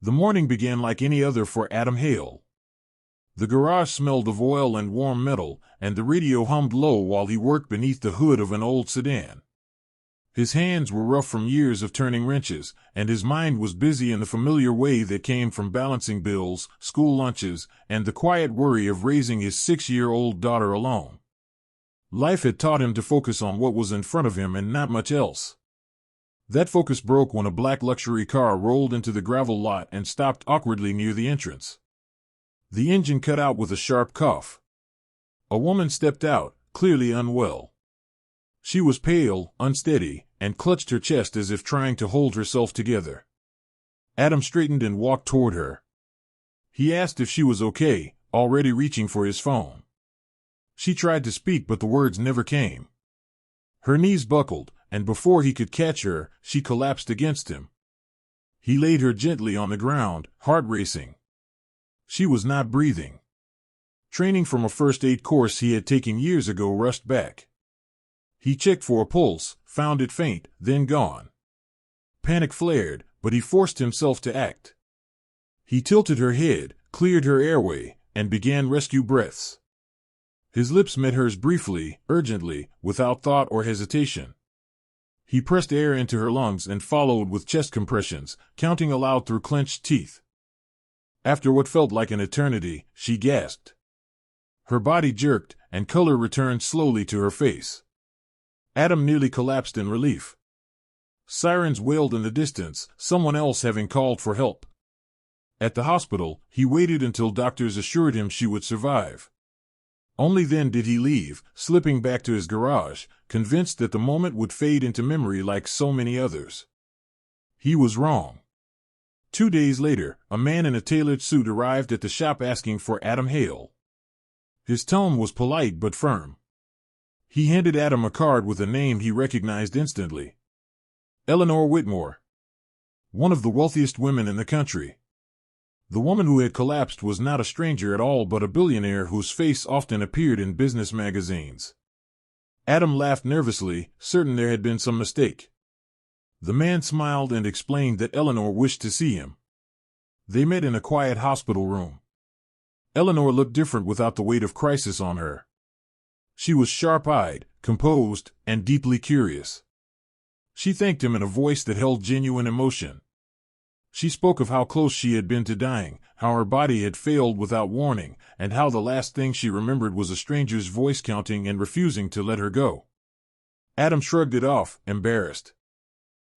The morning began like any other for Adam Hale. The garage smelled of oil and warm metal, and the radio hummed low while he worked beneath the hood of an old sedan. His hands were rough from years of turning wrenches, and his mind was busy in the familiar way that came from balancing bills, school lunches, and the quiet worry of raising his 6-year-old daughter alone. Life had taught him to focus on what was in front of him and not much else. That focus broke when a black luxury car rolled into the gravel lot and stopped awkwardly near the entrance. The engine cut out with a sharp cough. A woman stepped out, clearly unwell. She was pale, unsteady, and clutched her chest as if trying to hold herself together. Adam straightened and walked toward her. He asked if she was okay, already reaching for his phone. She tried to speak, but the words never came. Her knees buckled, and before he could catch her, she collapsed against him. He laid her gently on the ground, heart racing. She was not breathing. Training from a first aid course he had taken years ago rushed back. He checked for a pulse, found it faint, then gone. Panic flared, but he forced himself to act. He tilted her head, cleared her airway, and began rescue breaths. His lips met hers briefly, urgently, without thought or hesitation. He pressed air into her lungs and followed with chest compressions, counting aloud through clenched teeth. After what felt like an eternity, she gasped. Her body jerked, and color returned slowly to her face. Adam nearly collapsed in relief. Sirens wailed in the distance, someone else having called for help. At the hospital, he waited until doctors assured him she would survive. Only then did he leave, slipping back to his garage, convinced that the moment would fade into memory like so many others. He was wrong. 2 days later, a man in a tailored suit arrived at the shop asking for Adam Hale. His tone was polite but firm. He handed Adam a card with a name he recognized instantly. Eleanor Whitmore. One of the wealthiest women in the country. The woman who had collapsed was not a stranger at all but a billionaire whose face often appeared in business magazines. Adam laughed nervously, certain there had been some mistake. The man smiled and explained that Eleanor wished to see him. They met in a quiet hospital room. Eleanor looked different without the weight of crisis on her. She was sharp-eyed, composed, and deeply curious. She thanked him in a voice that held genuine emotion. She spoke of how close she had been to dying, how her body had failed without warning, and how the last thing she remembered was a stranger's voice counting and refusing to let her go. Adam shrugged it off, embarrassed.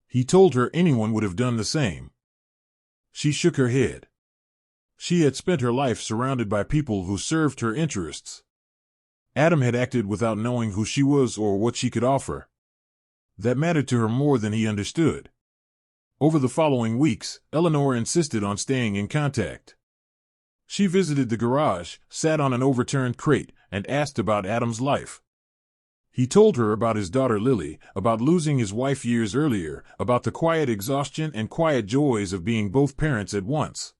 He told her anyone would have done the same. She shook her head. She had spent her life surrounded by people who served her interests. Adam had acted without knowing who she was or what she could offer. That mattered to her more than he understood. Over the following weeks, Eleanor insisted on staying in contact. She visited the garage, sat on an overturned crate, and asked about Adam's life. He told her about his daughter Lily, about losing his wife years earlier, about the quiet exhaustion and quiet joys of being both parents at once.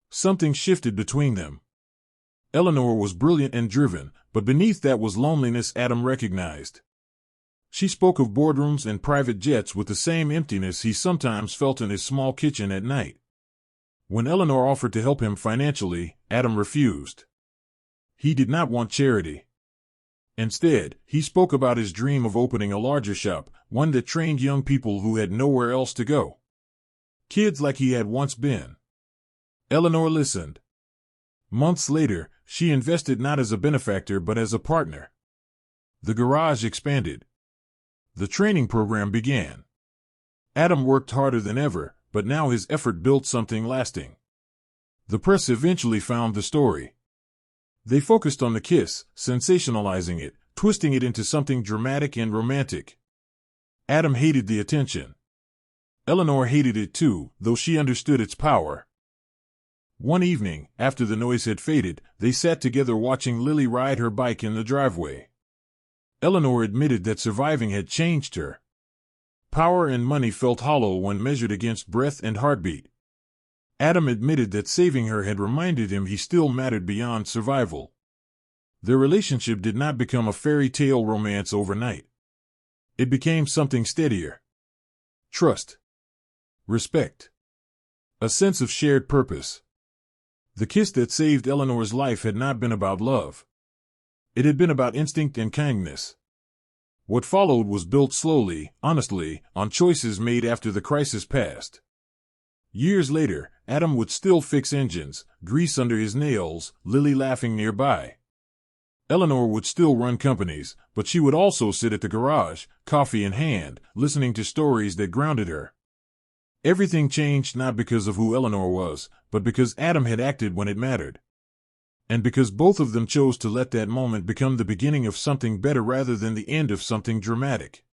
Something shifted between them. Eleanor was brilliant and driven, but beneath that was loneliness Adam recognized. She spoke of boardrooms and private jets with the same emptiness he sometimes felt in his small kitchen at night. When Eleanor offered to help him financially, Adam refused. He did not want charity. Instead, he spoke about his dream of opening a larger shop, one that trained young people who had nowhere else to go. Kids like he had once been. Eleanor listened. Months later, she invested not as a benefactor but as a partner. The garage expanded. The training program began. Adam worked harder than ever, but now his effort built something lasting. The press eventually found the story. They focused on the kiss, sensationalizing it, twisting it into something dramatic and romantic. Adam hated the attention. Eleanor hated it too, though she understood its power. One evening, after the noise had faded, they sat together watching Lily ride her bike in the driveway. Eleanor admitted that surviving had changed her. Power and money felt hollow when measured against breath and heartbeat. Adam admitted that saving her had reminded him he still mattered beyond survival. Their relationship did not become a fairy tale romance overnight. It became something steadier. Trust. Respect. A sense of shared purpose. The kiss that saved Eleanor's life had not been about love. It had been about instinct and kindness. What followed was built slowly, honestly, on choices made after the crisis passed. Years later, Adam would still fix engines, grease under his nails, Lily laughing nearby. Eleanor would still run companies, but she would also sit at the garage, coffee in hand, listening to stories that grounded her. Everything changed not because of who Eleanor was, but because Adam had acted when it mattered. And because both of them chose to let that moment become the beginning of something better rather than the end of something dramatic.